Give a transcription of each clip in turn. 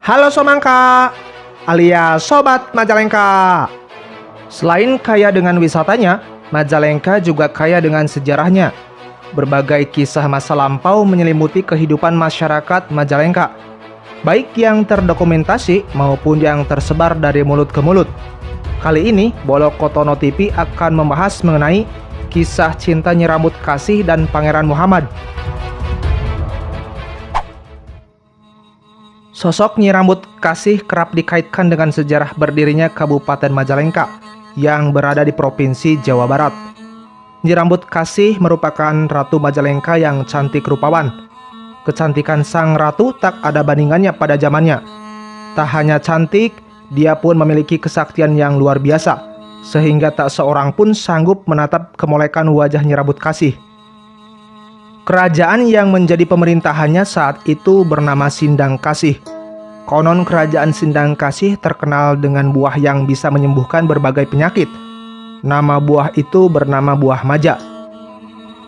Halo Somangka, alias Sobat Majalengka. Selain kaya dengan wisatanya, Majalengka juga kaya dengan sejarahnya. Berbagai kisah masa lampau menyelimuti kehidupan masyarakat Majalengka, baik yang terdokumentasi maupun yang tersebar dari mulut ke mulut. Kali ini, Bolok Kotono TV akan membahas mengenai kisah cinta Nyi Rambut Kasih dan Pangeran Muhammad. Sosok Nyi Rambut Kasih kerap dikaitkan dengan sejarah berdirinya Kabupaten Majalengka yang berada di Provinsi Jawa Barat. Nyi Rambut Kasih merupakan Ratu Majalengka yang cantik rupawan. Kecantikan sang ratu tak ada bandingannya pada zamannya. Tak hanya cantik, dia pun memiliki kesaktian yang luar biasa, sehingga tak seorang pun sanggup menatap kemolekan wajah Nyi Rambut Kasih. Kerajaan yang menjadi pemerintahannya saat itu bernama Sindang Kasih. Konon kerajaan Sindang Kasih terkenal dengan buah yang bisa menyembuhkan berbagai penyakit. Nama buah itu bernama buah maja.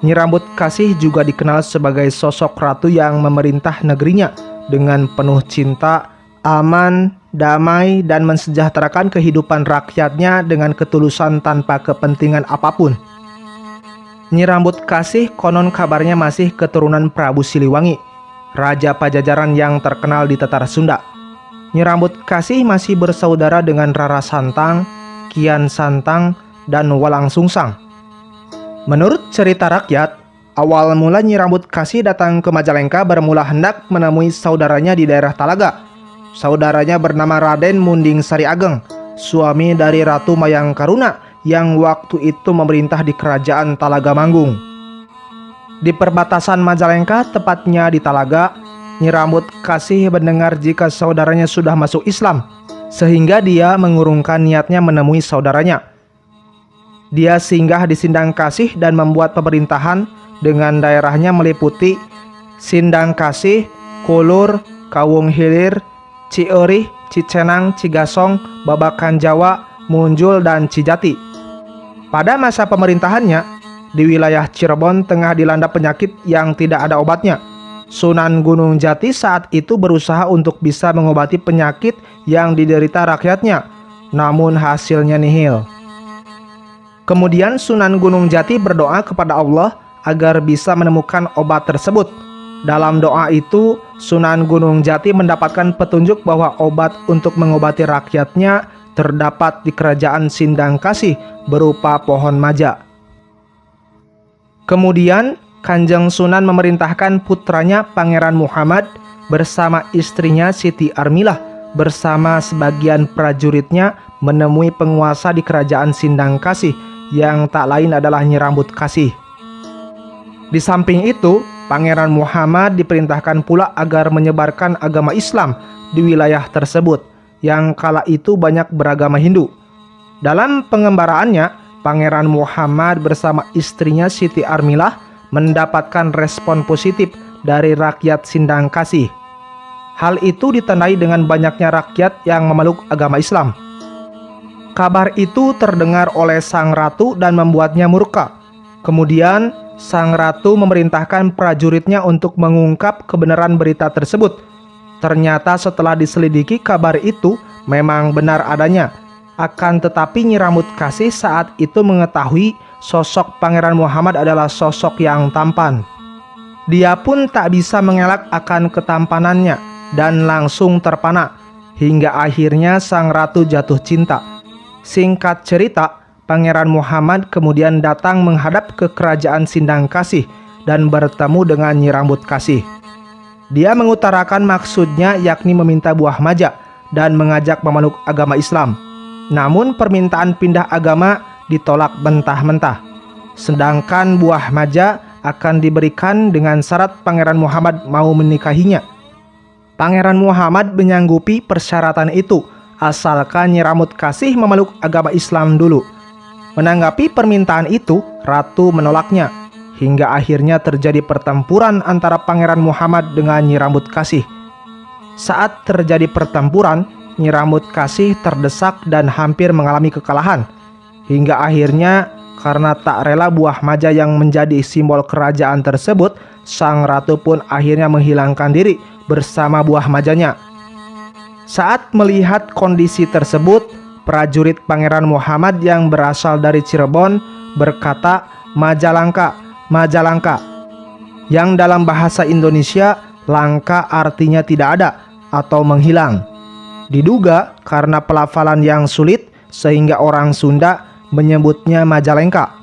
Nyi Rambut Kasih juga dikenal sebagai sosok ratu yang memerintah negerinya dengan penuh cinta, aman, damai, dan mensejahterakan kehidupan rakyatnya dengan ketulusan tanpa kepentingan apapun. Nyi Rambut Kasih konon kabarnya masih keturunan Prabu Siliwangi, Raja Pajajaran yang terkenal di Tatar Sunda. Nyi Rambut Kasih masih bersaudara dengan Rara Santang, Kian Santang, dan Walang Sungsang. Menurut cerita rakyat, awal mula Nyi Rambut Kasih datang ke Majalengka bermula hendak menemui saudaranya di daerah Talaga. Saudaranya bernama Raden Munding Sari Ageng, suami dari Ratu Mayang Karuna yang waktu itu memerintah di Kerajaan Talaga Manggung. Di perbatasan Majalengka, tepatnya di Talaga, Nyi Rambut Kasih mendengar jika saudaranya sudah masuk Islam, sehingga dia mengurungkan niatnya menemui saudaranya. Dia singgah di Sindang Kasih dan membuat pemerintahan dengan daerahnya meliputi Sindang Kasih, Kulur, Kawung Hilir, Cieueuih, Cicenang, Cigasong, Babakan Jawa, Munjul, dan Cijati. Pada masa pemerintahannya, di wilayah Cirebon tengah dilanda penyakit yang tidak ada obatnya. Sunan Gunung Jati saat itu berusaha untuk bisa mengobati penyakit yang diderita rakyatnya, namun hasilnya nihil. Kemudian Sunan Gunung Jati berdoa kepada Allah agar bisa menemukan obat tersebut. Dalam doa itu, Sunan Gunung Jati mendapatkan petunjuk bahwa obat untuk mengobati rakyatnya terdapat di kerajaan Sindang Kasih berupa pohon maja. Kemudian Kanjeng Sunan memerintahkan putranya Pangeran Muhammad bersama istrinya Siti Armilah bersama sebagian prajuritnya menemui penguasa di kerajaan Sindang Kasih yang tak lain adalah Nyi Rambut Kasih. Di samping itu, Pangeran Muhammad diperintahkan pula agar menyebarkan agama Islam di wilayah tersebut yang kala itu banyak beragama Hindu. Dalam pengembaraannya, Pangeran Muhammad bersama istrinya Siti Armilah mendapatkan respon positif dari rakyat Sindang Kasih. Hal itu ditandai dengan banyaknya rakyat yang memeluk agama Islam. Kabar itu terdengar oleh sang ratu dan membuatnya murka. Kemudian, sang ratu memerintahkan prajuritnya untuk mengungkap kebenaran berita tersebut. Ternyata setelah diselidiki kabar itu memang benar adanya. Akan tetapi Nyi Rambut Kasih saat itu mengetahui sosok Pangeran Muhammad adalah sosok yang tampan. Dia pun tak bisa mengelak akan ketampanannya dan langsung terpana. Hingga akhirnya sang ratu jatuh cinta. Singkat cerita, Pangeran Muhammad kemudian datang menghadap ke kerajaan Sindang Kasih dan bertemu dengan Nyi Rambut Kasih. Dia mengutarakan maksudnya yakni meminta buah maja dan mengajak memeluk agama Islam. Namun permintaan pindah agama ditolak mentah-mentah. Sedangkan buah maja akan diberikan dengan syarat Pangeran Muhammad mau menikahinya. Pangeran Muhammad menyanggupi persyaratan itu asalkan Nyi Rambut Kasih memeluk agama Islam dulu. Menanggapi permintaan itu, ratu menolaknya. Hingga akhirnya terjadi pertempuran antara Pangeran Muhammad dengan Nyi Rambut Kasih. Saat terjadi pertempuran, Nyi Rambut Kasih terdesak dan hampir mengalami kekalahan. Hingga akhirnya karena tak rela buah maja yang menjadi simbol kerajaan tersebut, sang ratu pun akhirnya menghilangkan diri bersama buah majanya. Saat melihat kondisi tersebut, prajurit Pangeran Muhammad yang berasal dari Cirebon berkata, "Majalangka, Majalangka." Yang dalam bahasa Indonesia, langka artinya tidak ada atau menghilang. Diduga karena pelafalan yang sulit sehingga orang Sunda menyebutnya Majalengka.